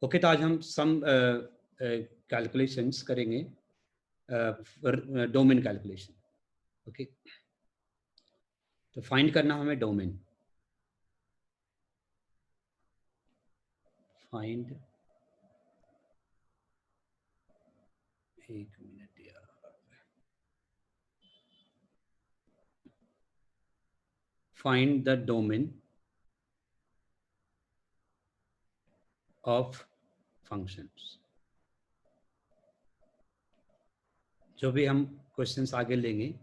Okay, तो आज हम सम कैलकुलेशंस करेंगे, डोमेन कैलकुलेशन। ओके, तो फाइंड करना हमें डोमेन। फाइंड, एक मिनट यार, find the domain of functions. जो भी हम क्वेश्चंस आगे लेंगे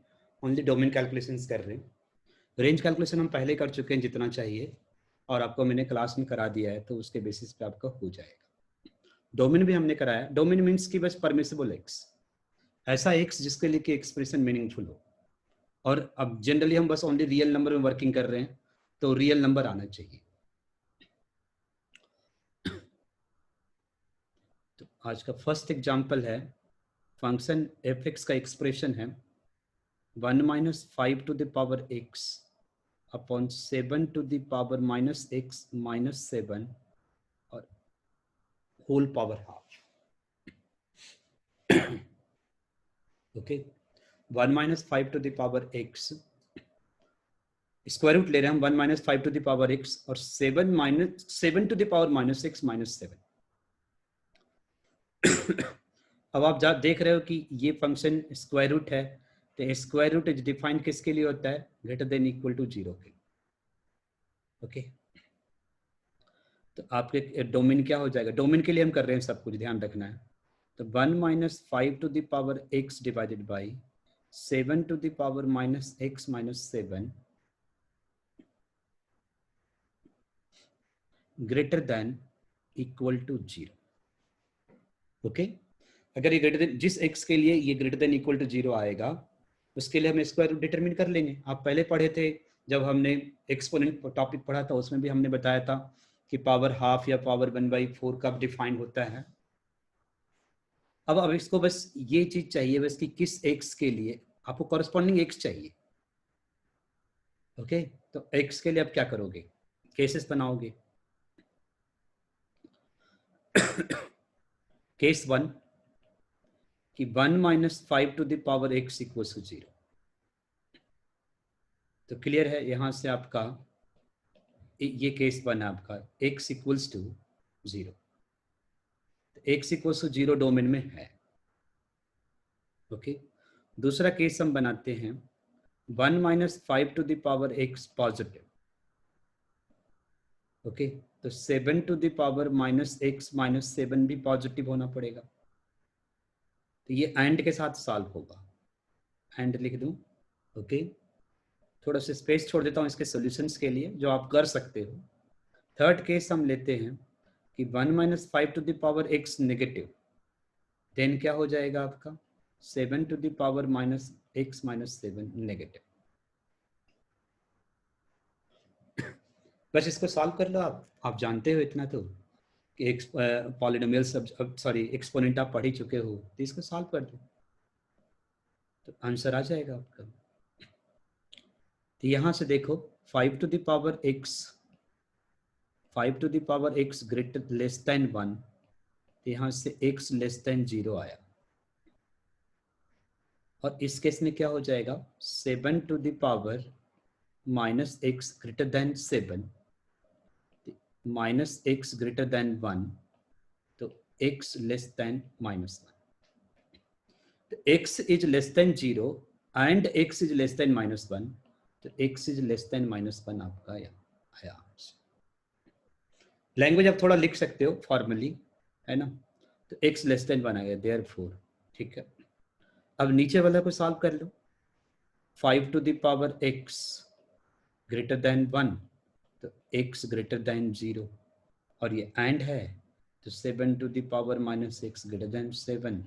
ओनली डोमेन कैलकुलेशंस कर रहे हैं। रेंज कैलकुलेशन हम पहले कर चुके हैं जितना चाहिए, और आपको मैंने क्लास में करा दिया है, तो उसके बेसिस पे आपका हो जाएगा। डोमेन भी हमने कराया। डोमेन मीन्स की बस परमिसिबल एक्स, ऐसा एक्स जिसके लिए कि एक्सप्रेशन मीनिंगफुल हो। और अब जनरली हम बस ओनली रियल नंबर में वर्किंग कर रहे हैं, तो रियल नंबर आना चाहिए। तो आज का फर्स्ट एग्जांपल है, फंक्शन एफ एक्स का एक्सप्रेशन है 1 minus 5 to the power x upon 7 to the power minus x minus 7 और whole power half. Okay, 1 minus 5 to the power x, square root ले रहे हैं हम 1 minus 5 to the power x और 7 to the power minus x minus 7। अब आप देख रहे हो कि ये फंक्शन स्क्वायर रूट है, तो स्क्वायर रूट इज डिफाइंड किसके लिए होता है? ग्रेटर देन इक्वल टू 0 के। ओके, तो आपके डोमेन क्या हो जाएगा? डोमेन के लिए हम कर रहे हैं, सब कुछ ध्यान रखना है। तो 1 minus 5 to the power x divided by 7 to the power minus x minus 7 greater than equal to 0। Okay, अगर ये ग्रेटर देन, जिस एक्स के लिए ये ग्रेटर देन इक्वल टू 0 आएगा, उसके लिए हम स्क्वायर रूट डिटरमिन कर लेंगे। आप पहले पढ़े थे जब हमने एक्सपोनेंट टॉपिक पढ़ा था, उसमें भी हमने बताया था कि पावर हाफ या पावर 1/4 कब डिफाइंड होता है। अब इसको बस ये चीज चाहिए बस कि किस एक्स के लिए आपको कॉरेस्पॉन्डिंग एक्स चाहिए। ओके, तो एक्स के लिए आप क्या करोगे? केसेस बनाओगे। केस 1 कि 1 minus 5 to the power x equals to 0। तो क्लियर है, यहां से आपका ये केस 1 है आपका, x equals to 0। X equals to 0 domain में है। ओके, दूसरा केस हम बनाते हैं 1 minus 5 to the power x positive. Okay, तो 7 to the power minus x minus 7 भी पॉजिटिव होना पड़ेगा। तो ये एंड के साथ सॉल्व होगा, एंड लिख दूं। ओके, थोड़ा सा स्पेस छोड़ देता हूं इसके सॉल्यूशंस के लिए, जो आप कर सकते हो। थर्ड केस हम लेते हैं कि 1 minus 5 to the power x negative, then क्या हो जाएगा आपका 7 to the power minus x minus 7 negative. बस इसको सॉल्व कर लो। आप जानते हो इतना तो कि एक पॉलिनोमियल सब, सॉरी एक्सपोनेंट आप पढ़ ही चुके हो, तो इसको सॉल्व कर दो तो आंसर आ जाएगा आपका। तो यहां से देखो 5 to the power x, 5 to the power x greater less than 1, तो यहां से एक्स लेस देन 0 आया। और इस केस में क्या हो जाएगा 7 to the power minus x greater than 7 minus x greater than 1, तो एक्स लेस देन माइनस 1। तो x is less than 0 and x is less than minus 1, तो x is less than minus 1 आपका आया। Language आप थोड़ा लिख सकते हो फॉर्मली, है ना। तो x लेस देन 1 आ गया, देयरफॉर। ठीक है, अब नीचे वाला को सॉल्व कर लो। 5 to the power x greater than 1, तो x ग्रेटर देन 0, और ये एंड है, तो 7 to the power minus x greater than 7,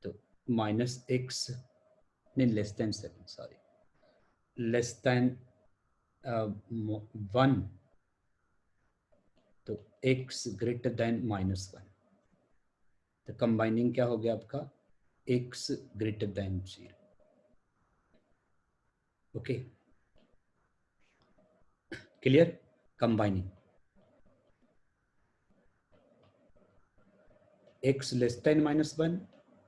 तो माइनस एक्स नहीं, less than 7, sorry, less than 1, तो x ग्रेटर देन माइनस 1, तो कंबाइनिंग क्या हो गया आपका x greater than 0। Okay, clear, combining. x less than -1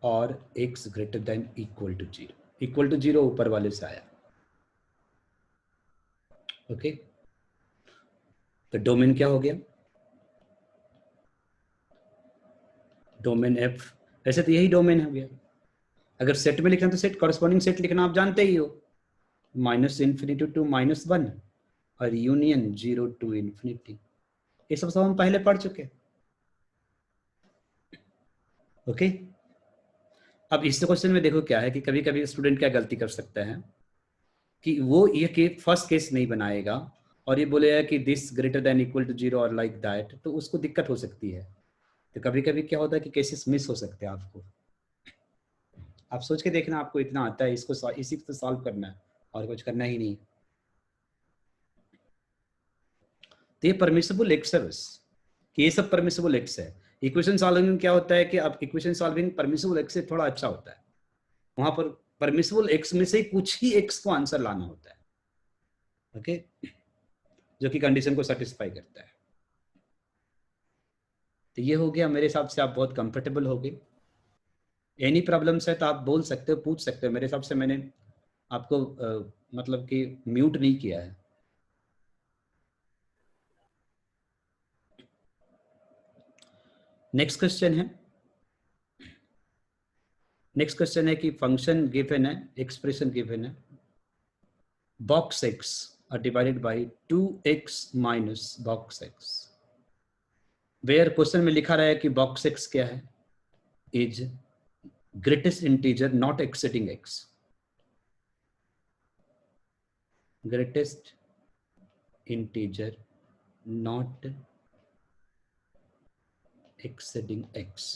और x greater than equal to 0। Equal to 0 ऊपर वाले से आया। ओके, तो डोमेन क्या हो गया? Domain f। वैसे तो यही डोमेन हो गया। अगर सेट में लिखना तो सेट कॉरस्पॉन्डिंग सेट लिखना आप जानते ही हो, -∞ टू -1 और यूनियन 0 टू इन्फिनिटी। ये सब हम पहले पढ़ चुके। ओके, अब इस क्वेश्चन में देखो क्या है कि कभी कभी स्टूडेंट क्या गलती कर सकता है कि वो ये फर्स्ट केस नहीं बनाएगा और ये बोलेगा कि this greater than equal to 0 और लाइक दैट, तो उसको दिक्कत हो सकती है। तो कभी कभी क्या होता है कि केसेस मिस हो सकते हैं आपको। आप सोच के देखना, आपको इतना आता है, इसको इसी को सॉल्व करना है और कुछ करना ही नहीं। तो ये परमिसिबल एक्स है बस, कि ये सब परमिसिबल एक्स है। इक्वेशन सॉल्विंग क्या होता है कि अब इक्वेशन सॉल्विंग परमिसिबल एक्स से थोड़ा अच्छा होता है। वहां पर परमिसिबल एक्स में से कुछ ही एक्स को आंसर लाना होता है। ओके, जो कि कंडीशन को सेटिस्फाई करता है। तो ये हो गया। मेरे हिसाब से आप बहुत कंफर्टेबल हो गए। एनी प्रॉब्लम्स है तो आप बोल सकते हो, पूछ सकते हो। मेरे हिसाब से मैंने आपको मतलब कि म्यूट नहीं किया है। नेक्स्ट क्वेश्चन है। नेक्स्ट क्वेश्चन है कि फंक्शन गिवन है, एक्सप्रेशन गिवन है, box x are divided by 2x minus box x. Where question में लिखा रहा है कि बॉक्स एक्स क्या है? Is greatest integer not exceeding x. Greatest integer not exceeding x.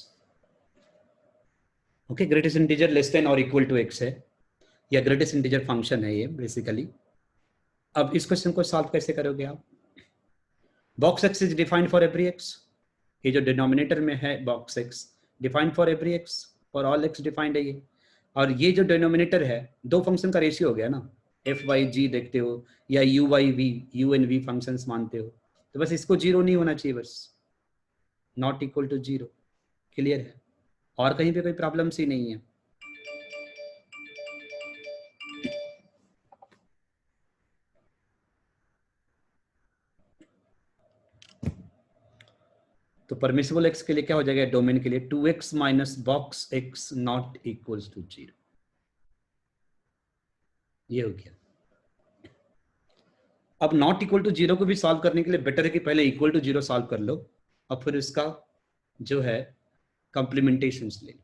Okay, greatest integer less than और equal to x है, या ग्रेटेस्ट इंटीजर फंक्शन है ये बेसिकली। अब इस क्वेश्चन को सॉल्व कैसे करोगे आप? Box x is defined for every x. ये जो डिनोमिनेटर में है box x defined for every x, for all x defined है ये। और ये जो डिनोमिनेटर है, दो फंक्शन का रेशियो हो गया ना, एफ वाई जी देखते हो या u y v, u and v function मानते हो, तो बस इसको जीरो नहीं होना चाहिए, बस not equal to zero. Clear है? और कहीं पे कोई प्रॉब्लम्स ही नहीं है। तो परमिसिबल एक्स के लिए क्या हो जाएगा? डोमेन के लिए 2x minus box x not equals to 0। ये हो गया। अब नॉट इक्वल टू 0 को भी सॉल्व करने के लिए बेटर है कि पहले इक्वल टू 0 सॉल्व कर लो और फिर इसका जो है कॉम्प्लीमेंटेशन ले लो।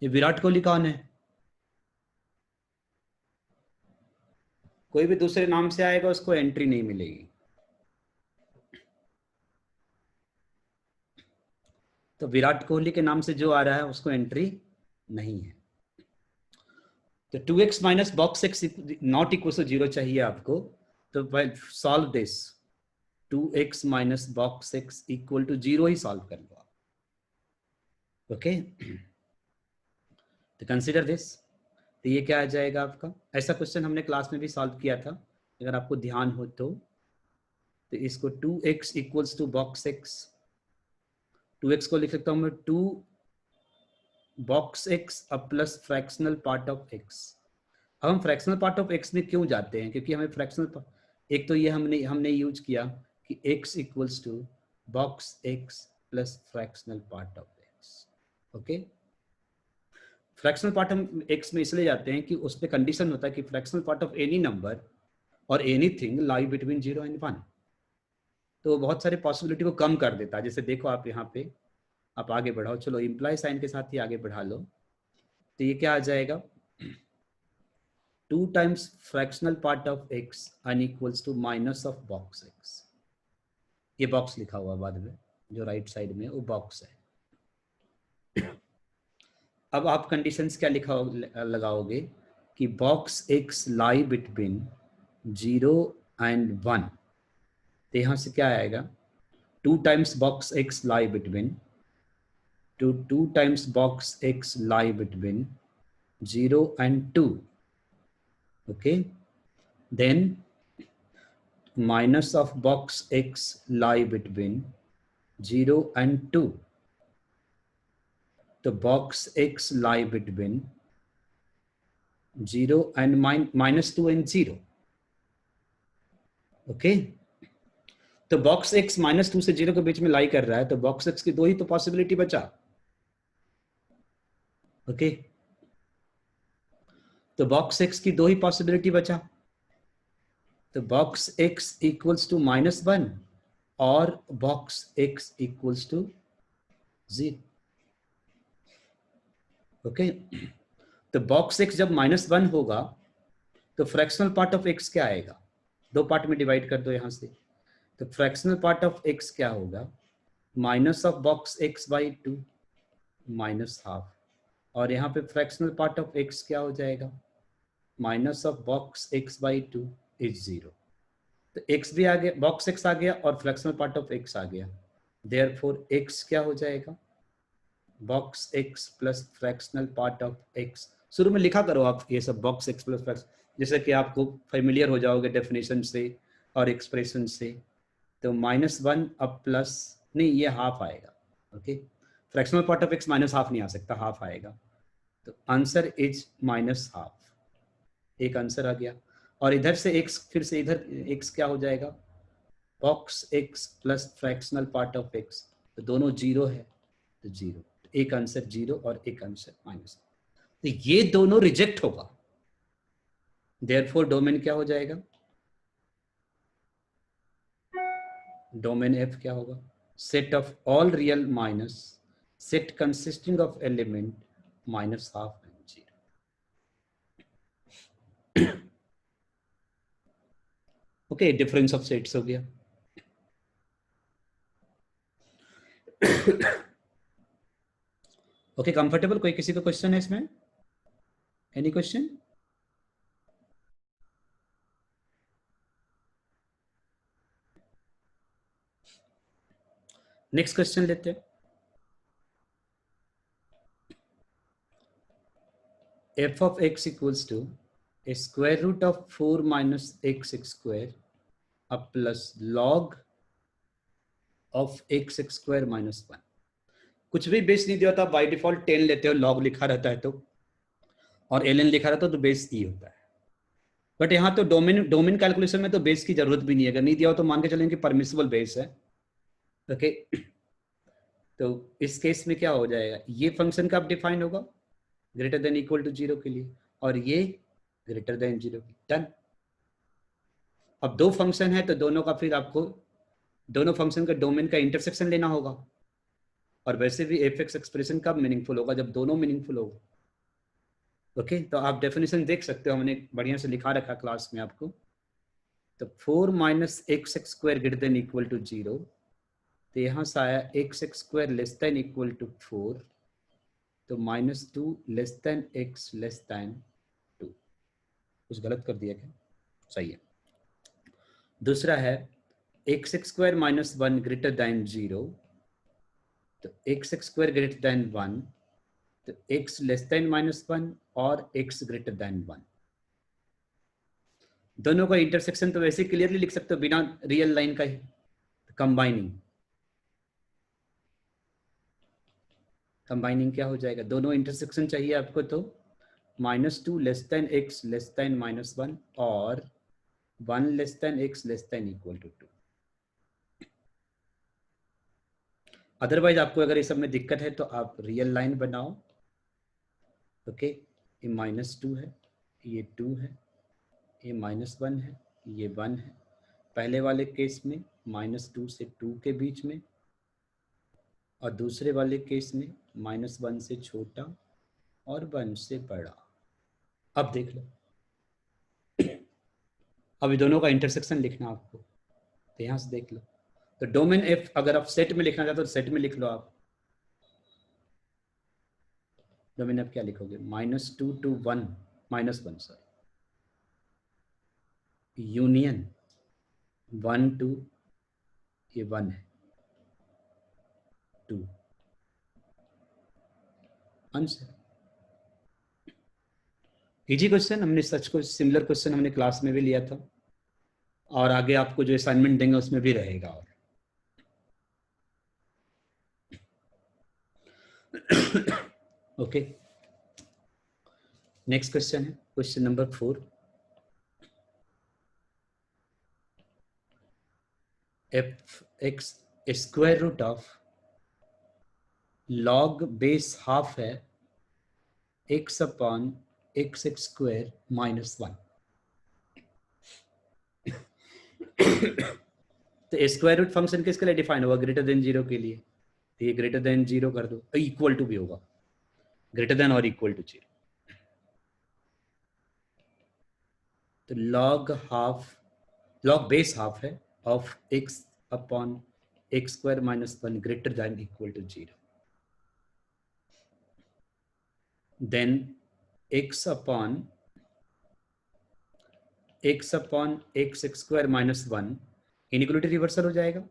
ये विराट कोहली कौन है? कोई भी दूसरे नाम से आएगा उसको एंट्री नहीं मिलेगी। तो विराट कोहली के नाम से जो आ रहा है उसको एंट्री नहीं है। तो 2x minus box x not equal to 0 चाहिए आपको। तो solve this, 2x minus box x equal to 0 ही सॉल्व कर लो आप। ओके, तो कंसिडर दिस। तो ये क्या आ जाएगा आपका? ऐसा क्वेश्चन हमने क्लास में भी सॉल्व किया था, अगर आपको ध्यान हो तो इसको 2x equals to box x, 2x को लिख सकता हूं मैं 2 बॉक्स एक्स अब plus fractional part of x. अब हम फ्रैक्शनल पार्ट ऑफ एक्स में क्यों जाते हैं? क्योंकि हमें फ्रैक्शनल, एक तो ये हमने यूज किया कि x equals to box x plus fractional part of x. Okay, fractional part हम एक्स में इसलिए जाते हैं कि उस पर कंडीशन होता है कि fractional part of any number और एनीथिंग लाई बिटवीन 0 एंड 1। तो बहुत सारे पॉसिबिलिटी को कम कर देता है। जैसे देखो आप यहाँ पे, आप आगे बढ़ाओ, चलो इंप्लाई साइन के साथ ही आगे बढ़ा लो। तो ये क्या आ जाएगा? 2 times fractional part of X अनइक्वल्स to minus of box X. ये बॉक्स लिखा हुआ बाद में जो राइट साइड में वो बॉक्स है। अब आप कंडीशंस क्या लिखा लगाओगे कि box x lie between 0 and 1। तो यहां से क्या आएगा? 2 times box x lie between 2 times box x lie between 0 and 2। Okay, then minus of box x lie between 0 and 2. The box x lie between 0 and minus 2 and 0. Okay, तो box x minus 2 से 0 के बीच में लाई कर रहा है, तो box x की दो ही तो पॉसिबिलिटी बचा. ओके, तो बॉक्स x की दो ही पॉसिबिलिटी बचा. तो बॉक्स x इक्वल्स टू -1 और box x equals to 0. Okay, तो बॉक्स x जब -1 होगा तो फ्रैक्शनल पार्ट ऑफ x क्या आएगा? दो पार्ट में डिवाइड कर दो यहां से. तो फ्रैक्शनल पार्ट ऑफ x क्या होगा? Minus of box x by 2 minus half. और यहाँ पे फ्रैक्शनल पार्ट ऑफ x क्या हो जाएगा? Minus of box x by 2 is 0. तो x भी आ गया, बॉक्स x आ गया और फ्रैक्शनल पार्ट ऑफ x आ गया. देयरफॉर x क्या हो जाएगा? Box x plus fractional part of x. शुरू में लिखा करो आप ये सब बॉक्स x प्लस फ्रैक्शन, जैसे कि आपको फेमिलियर हो जाओगे डेफिनेशन से और एक्सप्रेशन से. तो -1 अब प्लस नहीं, ये हाफ आएगा. Okay, fractional part of x minus half नहीं आ सकता, हाफ आएगा. तो आंसर इज माइनस हाफ. एक आंसर आ गया. और इधर से x, फिर से इधर x क्या हो जाएगा? Box x plus fractional part of x. तो दोनों 0 है, तो 0. एक आंसर 0 और एक आंसर माइनस. तो ये दोनों रिजेक्ट होगा. देयरफॉर डोमेन क्या हो जाएगा? डोमेन f क्या होगा? Set of all real minus set consisting of element minus half and 0. Okay, difference of sets हो गया. Okay, comfortable? कोई किसी का क्वेश्चन है इसमें? Any question? नेक्स्ट क्वेश्चन लेते हैं. f of x equals to a square root of 4 minus x square up plus log of x square minus 1. कुछ भी बेस नहीं दिया होता, बाय डिफॉल्ट 10 लेते हो, लॉग लिखा रहता है तो, और ln लिखा रहता है तो बेस ई होता है. बट यहाँ तो डोमेन कैलकुलेशन में तो बेस की जरूरत भी नहीं है. अगर नहीं दिया हो तो मान के चलें कि परमिसिबल बेस है. ओके, तो इस केस में क्या हो जाएगा? ये फंक्शन कब डिफाइन होगा? ग्रेटर देन इक्वल टू 0 के लिए, और ये ग्रेटर देन 0. डन. अब दो फंक्शन है तो दोनों का फिर आपको दोनों फंक्शन का डोमेन का इंटरसेक्शन लेना होगा. और वैसे भी एफ एक्स एक्सप्रेशन कब मीनिंगफुल होगा? जब दोनों मीनिंगफुल होगा. ओके, तो आप डेफिनेशन देख सकते हो, हमने बढ़िया से लिखा रखा क्लास में आपको. तो 4 minus x square greater than equal to 0. तो यहाँ से आया x square less than equal to 4. तो -2 less than x less than 2. कुछ गलत कर दिया क्या? सही है. दूसरा है x square minus 1 greater than 0. तो एक्स स्क्वायर ग्रेटर देन 1. तो x लेस देन -1 और x ग्रेटर देन 1. दोनों का इंटरसेक्शन तो वैसे क्लियरली लिख सकते हो बिना रियल लाइन का ही. कंबाइनिंग क्या हो जाएगा? दोनों इंटरसेक्शन चाहिए आपको, तो -2 less than x less than -1 और 1 less than x less than equal to 2. Otherwise आपको अगर ये सब में दिक्कत है तो आप रियल लाइन बनाओ. ओके, ये -2 है, ये 2 है, ये -1 है, ये 1 है. पहले वाले केस में -2 से 2 के बीच में, और दूसरे वाले केस में -1 से छोटा और 1 से बड़ा. अब देख लो, अभी दोनों का इंटरसेक्शन लिखना आपको, तो यहाँ से देख लो. तो डोमेन एफ अगर आप सेट में लिखना चाहते हो तो सेट में लिख लो आप. डोमेन एफ क्या लिखोगे? -2 to 1 -1 सॉरी, यूनियन 1 to ये 1 है 2. आंसर इजी क्वेश्चन, हमने सच को सिमिलर क्वेश्चन हमने क्लास में भी लिया था और आगे आपको जो असाइनमेंट देंगे उसमें भी रहेगा। और ओके, नेक्स्ट क्वेश्चन है question number 4। F X square root of log base half है X upon x square minus 1। तो स्क्वायर रूट फंक्शन किसके लिए डिफाइन होगा? ग्रेटर देन 0 के लिए। तो ये ग्रेटर देन 0 कर दो, इक्वल टू भी होगा, ग्रेटर देन और इक्वल टू 0। तो लॉग बेस हाफ है of x upon x square minus 1 greater than equal to 0। Then x upon x square minus 1 inequality reversal हो जाएगा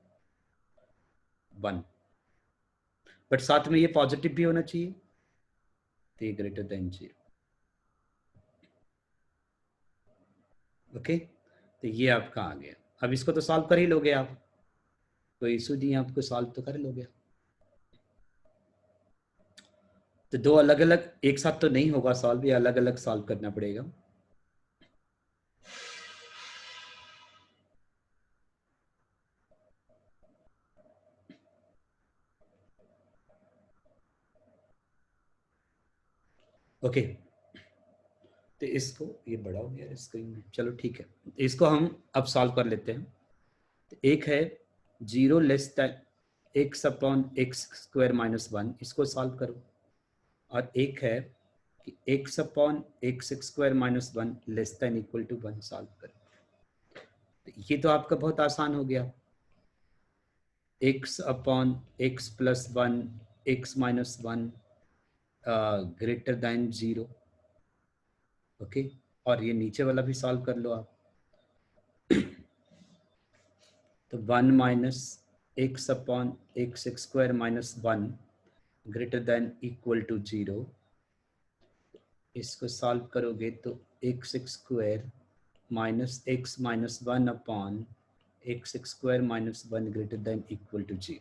1, बट साथ में ये पॉजिटिव भी होना चाहिए, तो ये ग्रेटर देन 0। ओके, तो ये आपका आ गया। अब इसको तो सॉल्व कर ही लोगे आप, कोई इशू नहीं, आपको सॉल्व तो कर लोगे। तो दो अलग अलग एक साथ तो नहीं होगा सॉल्व, ये अलग अलग सॉल्व करना पड़ेगा। ओके, तो इसको ये बड़ा हो गया स्क्रीन में, चलो ठीक है, इसको हम अब सॉल्व कर लेते हैं। तो एक है 0 less than x upon x square minus 1, इसको सॉल्व करो। और एक है कि x upon x square minus 1 less than equal to 1, solve करो। तो ये तो आपका बहुत आसान हो गया, x upon x plus 1 x minus 1 greater than 0। Okay, और ये नीचे वाला भी सॉल्व कर लो आप। तो 1 minus x upon x square minus 1 greater than equal to 0। इसको सॉल्व करोगे तो x square minus 1 upon x square minus 1 greater than equal to 0।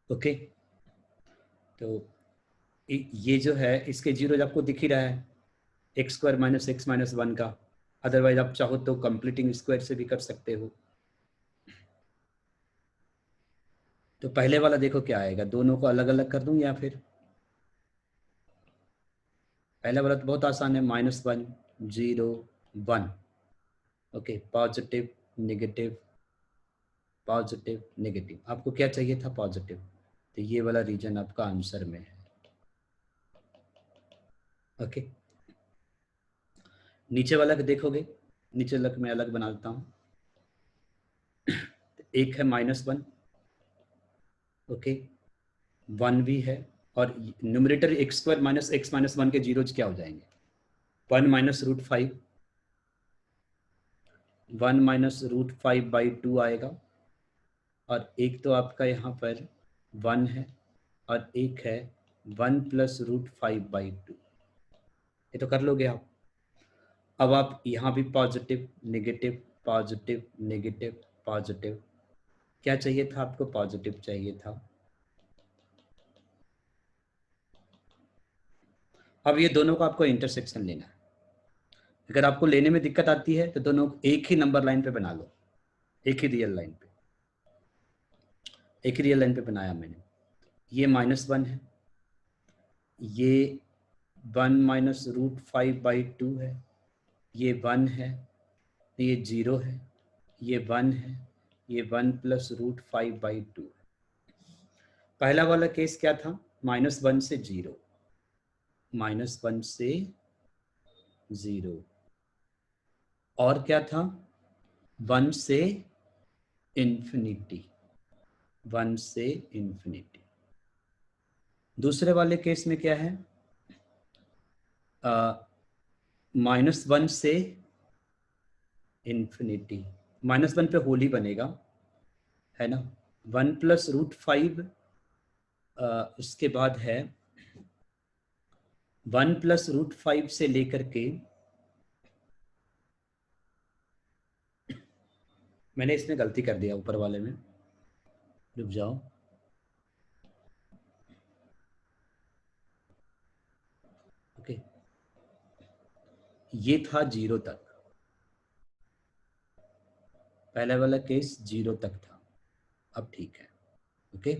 Okay, तो ये जो है इसके जीरो आपको दिख ही रहा है, x square minus x minus 1 का। अदरवाइज आप चाहो तो कंप्लीटिंग स्क्वायर से भी कर सकते हो। तो पहले वाला देखो क्या आएगा, दोनों को अलग अलग कर दूं या फिर पहला वाला तो बहुत आसान है, -1 0 1। Okay, positive negative positive negative, आपको क्या चाहिए था? पॉजिटिव, तो ये वाला रीजन आपका आंसर में है। ओके, नीचे वाला के देखोगे, नीचे वाला मैं अलग बना देता हूँ। एक है -1, ओके, 1 भी है, और numerator x square minus x minus 1 के जीरोज क्या हो जाएंगे? 1 minus root 5, 1 minus root 5 by 2 आएगा। और एक तो आपका यहाँ पर 1 है, और एक है 1 प्लस रूट 5 बाई 2, ये तो कर लोगे आप। अब आप यहाँ भी positive negative positive negative positive, क्या चाहिए था आपको? पॉजिटिव चाहिए था। अब ये दोनों का आपको इंटरसेक्शन लेना है। अगर आपको लेने में दिक्कत आती है तो दोनों एक ही नंबर लाइन पे बना लो, एक ही रियल लाइन पे, एक ही रियल लाइन पे बनाया मैंने। ये -1 है, ये 1 माइनस रूट 5 बाई 2 है, ये 1 है, ये 0 है, ये 1 है, ये 1 प्लस रूट 5 बाई 2। पहला वाला केस क्या था? -1 से 0, -1 से 0, और क्या था? 1 से इन्फिनिटी, 1 से इन्फिनिटी। दूसरे वाले केस में क्या है? -1 से इन्फिनिटी, -1 पे होल ही बनेगा, है ना। 1 प्लस रूट 5, उसके बाद है 1 प्लस रूट 5 से लेकर के, मैंने इसमें गलती कर दिया ऊपर वाले में, रुक जाओ, ओके, ये था 0 तक, पहले वाला केस 0 तक था, अब ठीक है, ओके।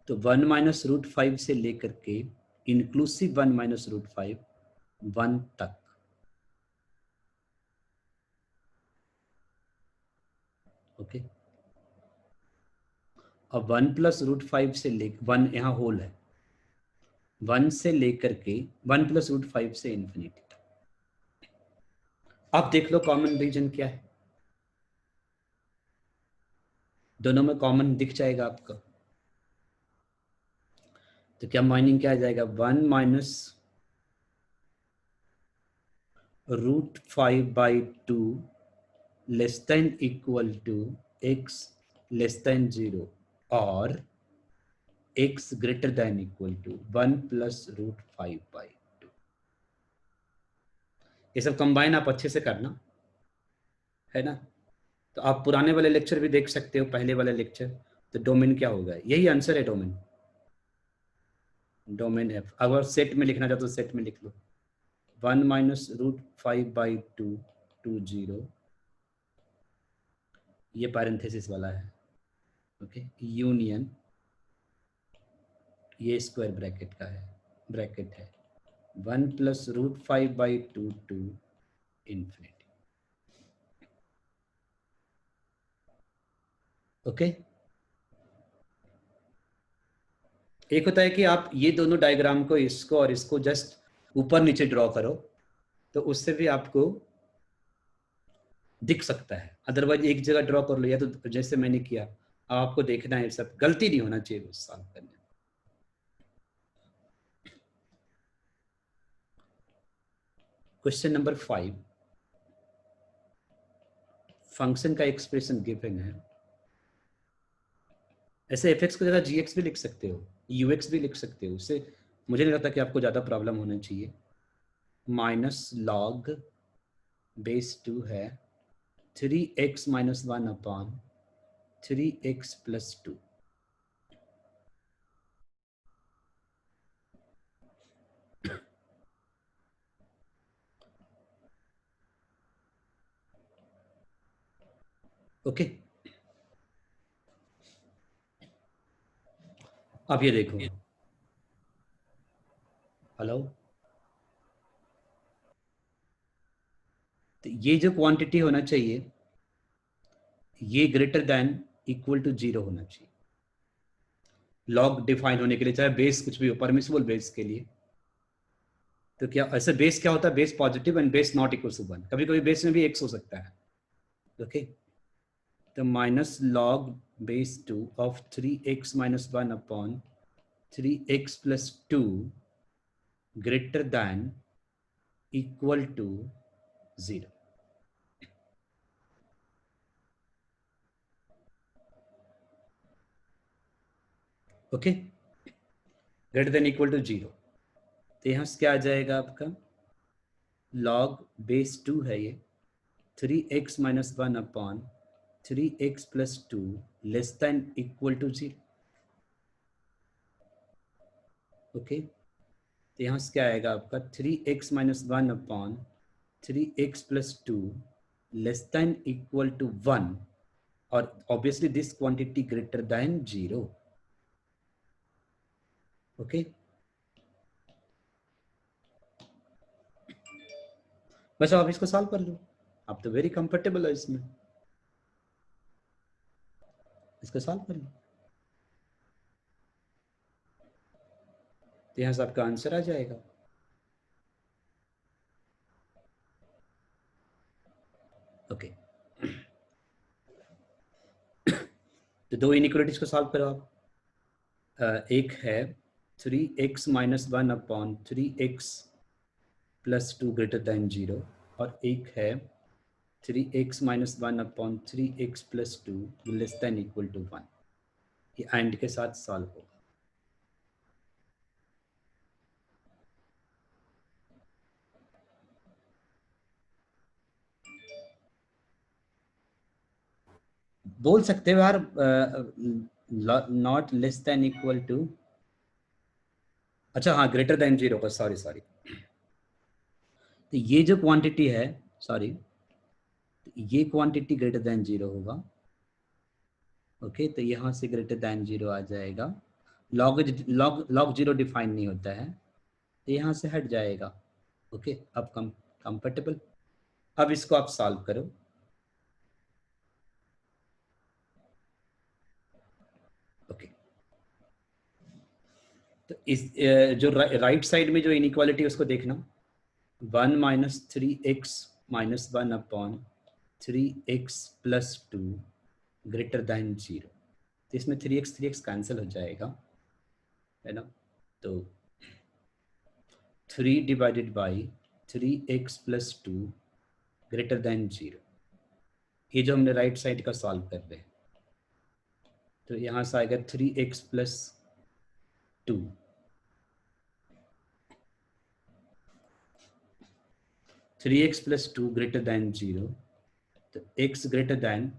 तो 1 माइनस रूट 5 से लेकर के इंक्लूसिव 1 माइनस रूट 5 1 तक, ओके। अब 1 प्लस रूट 5 से ले 1 यहाँ होल है, 1 से लेकर के 1 प्लस रूट 5 से इन्फिनिटी तक। अब देख लो कॉमन रीजन क्या है, दोनों में कॉमन दिख जाएगा आपका। तो क्या माइनिंग क्या आ जाएगा, 1 minus root 5 by 2 less than equal to x less than 0 और x greater than equal to 1 plus root 5 by 2। ये सब कंबाइन आप अच्छे से करना है ना। तो आप पुराने वाले लेक्चर भी देख सकते हो, पहले वाले लेक्चर। तो डोमेन क्या होगा, यही आंसर है डोमेन, डोमेन एफ। अगर सेट में लिखना चाहते तो सेट में लिख लो, 1 माइनस रूट 5 बाई 2 टू 0, ये पैरेंथेसिस वाला है, ओके, यूनियन, ये स्क्वायर ब्रैकेट का है, ब्रैकेट है 1 plus root 5 by 2 to infinity, okay. एक होता है कि आप ये दोनों डायग्राम को, इसको और इसको जस्ट ऊपर नीचे ड्रॉ करो, तो उससे भी आपको दिख सकता है। अदरवाइज एक जगह ड्रॉ कर लो, या तो जैसे मैंने किया, आपको देखना है, सब गलती नहीं होना चाहिए उस सॉल्व करने में। क्वेश्चन नंबर 5, फंक्शन का एक्सप्रेशन गिवन है। ऐसे एफ एक्स की जगह जी एक्स भी लिख सकते हो, यू एक्स भी लिख सकते हो, उससे मुझे नहीं लगता कि आपको ज़्यादा प्रॉब्लम होना चाहिए। माइनस लॉग बेस 2 है 3x minus 1 upon 3x plus 2, okay. अब ये देखो, हेलो, तो ये जो क्वांटिटी होना चाहिए, ये ग्रेटर देन इक्वल टू 0 होना चाहिए लॉग डिफाइन होने के लिए, चाहे बेस कुछ भी हो, परमिसिबल बेस के लिए। तो क्या ऐसे बेस क्या होता है, base positive and base not equal to 1, कभी कभी बेस में भी x हो सकता है, ओके। तो minus log base 2 of 3x minus 1 upon 3x plus 2 greater than equal to 0, okay, greater than equal to 0। तो यहाँ से क्या आ जाएगा आपका, लॉग बेस 2 है ये, 3x minus 1 upon 3x plus 2 less than equal to 0, okay. तो यहाँ से क्या आएगा आपका, 3x minus 1 upon 3x plus 2 less than equal to 1, और obviously this quantity greater than 0, okay. बस आप इसको सॉल्व कर लो, आप तो वेरी कंफर्टेबल हो इसमें, इसको सॉल्व कर लो, तो यहाँ से आपका आंसर आ जाएगा, ओके। तो दो इनइक्वालिटीज को सॉल्व करो आप। एक है 3x minus 1 upon 3x plus 2 greater than 0, और एक है 3x minus 1 upon 3x plus 2 less than equal to 1। ये एंड के साथ सॉल्व होगा, बोल सकते हो यार, not less than equal to, अच्छा हाँ ग्रेटर देन जीरो का, सॉरी सॉरी, तो ये जो क्वांटिटी है, सॉरी, ये क्वांटिटी ग्रेटर देन जीरो होगा। ओके, तो यहाँ से ग्रेटर देन जीरो आ जाएगा। Log log log zero define नहीं होता है, तो यहाँ से हट जाएगा। ओके, अब कंफर्टेबल। अब इसको आप सॉल्व करो। ओके, तो इस जो राइट साइड में जो इनइक्वालिटी उसको देखना, 1 minus 3x minus 1 upon 3x plus 2 greater than 0। तो इसमें 3x कैंसिल हो जाएगा, है ना। तो 3 divided by 3x plus 2 greater than 0, ये जो हमने राइट साइड का सॉल्व कर रहे हैं, तो यहाँ से आएगा 3x plus 2, 3x plus 2 greater than 0। तो x ग्रेटर दैन,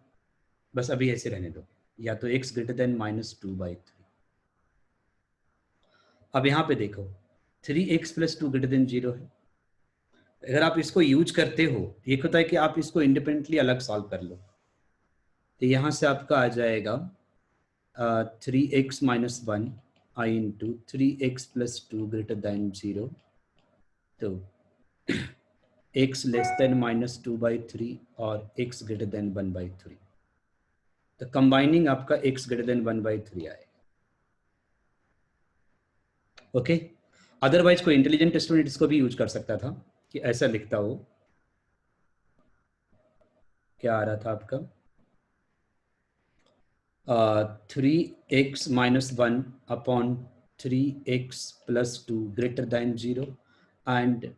बस अभी ऐसे रहने दो, या तो x ग्रेटर दैन -2/3। अब यहाँ पे देखो 3x प्लस 2 ग्रेटर देन 0 है। अगर आप इसको यूज करते हो, ये होता है कि आप इसको इंडिपेंडेंटली अलग सॉल्व कर लो, तो यहाँ से आपका आ जाएगा 3x माइनस 1 आई into 3x plus 2 greater than 0। तो x लेस देन -2/3 और x ग्रेटर देन 1/3, तो कंबाइनिंग आपका x ग्रेटर देन 1/3 आएगा। ओके, अदरवाइज कोई इंटेलिजेंट स्टूडेंट इसको भी यूज कर सकता था कि ऐसा लिखता हो, क्या आ रहा था आपका, 3x minus 1 upon 3x plus 2 greater than 0 and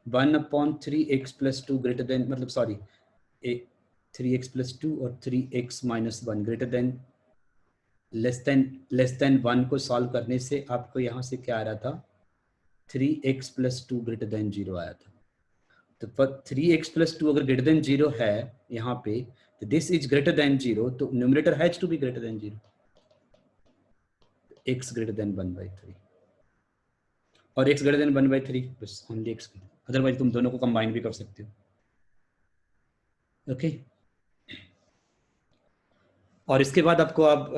1 upon 3x plus 2 greater then, मतलब सॉरी 3x प्लस 2 और 3x minus 1 greater than less than 1 को सॉल्व करने से आपको यहाँ से क्या आ रहा था, 3x प्लस 2 ग्रेटर देन 0 आया था। तो पर 3x प्लस 2 अगर ग्रेटर देन 0 है यहाँ पे, तो दिस इज ग्रेटर देन 0, तो numerator has to be greater than 0, x greater than 1/3 और x ग्रेटर देन 1/3, बस ओनली x, अदरवाइज तुम दोनों को कंबाइन भी कर सकते हो। ओके, और इसके बाद आपको आप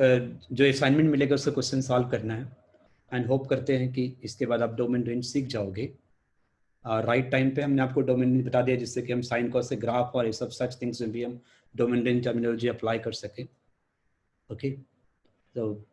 जो असाइनमेंट मिलेगा उसका क्वेश्चन सॉल्व करना है, एंड होप करते हैं कि इसके बाद आप डोमेन रेंज सीख जाओगे। राइट टाइम पे हमने आपको डोमेन रेंज बता दिया, जिससे कि हम साइन कॉस से ग्राफ और ये सब सच थिंग्स में भी हम डोमेन रेंज टर्मिनोलॉजी अप्लाई कर सकें। ओके, तो